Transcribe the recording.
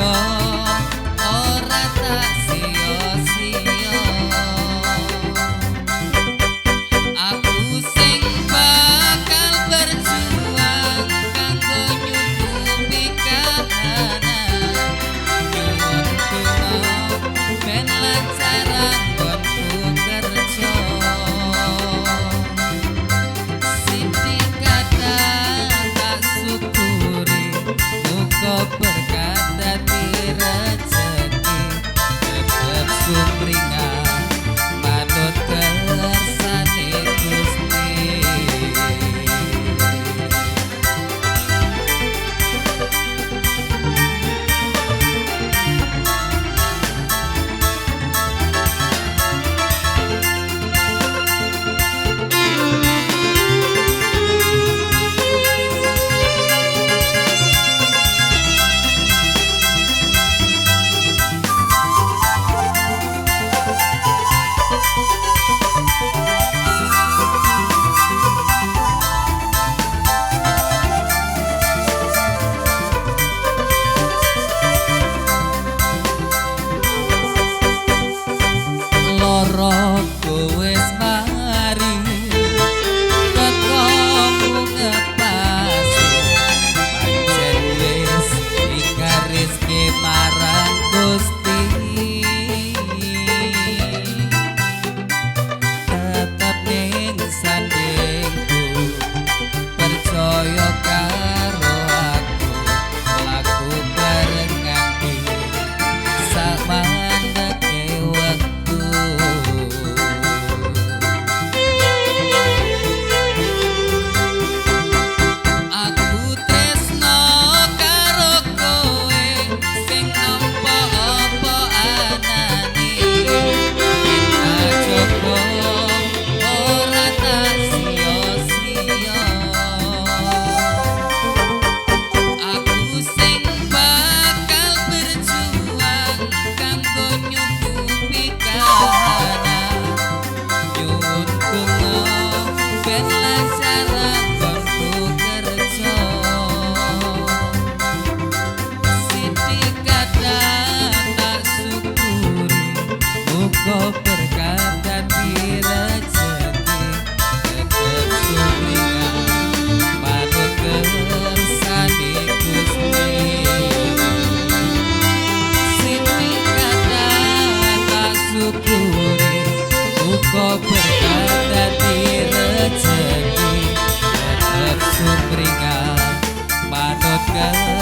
ora tak sia-sia. Aku sing bakal berjuang kanggo nyukupi kahanan. Nyuwun donga ben lancaran nggonku kerja. Sithik kadang tak syukuri muga berkah dadi rejeki. Tetep sumringah manut kersane Gusti. Loroku wis mari teko ngepasi pancen wis dikarizki marang Gusti. Tetep ning sandingku percaya karo aku laku bareng nganti samandake wektu. Aku tresno karo kowe sing nampa apa anane. Kita coba ora tak sia-sia. Aku sing bakal berjuang kanggo nyukupi kahanan. Nyuwun donga ben lancaran nggonku kerja. Sithik kadang tak syukuri muga berkah dadi rejeki. Tetep sumringah manut kersane Gusti. Sithik kadang tak syukuri muga berkah dadi rejeki. Tetep sumringah manut kersane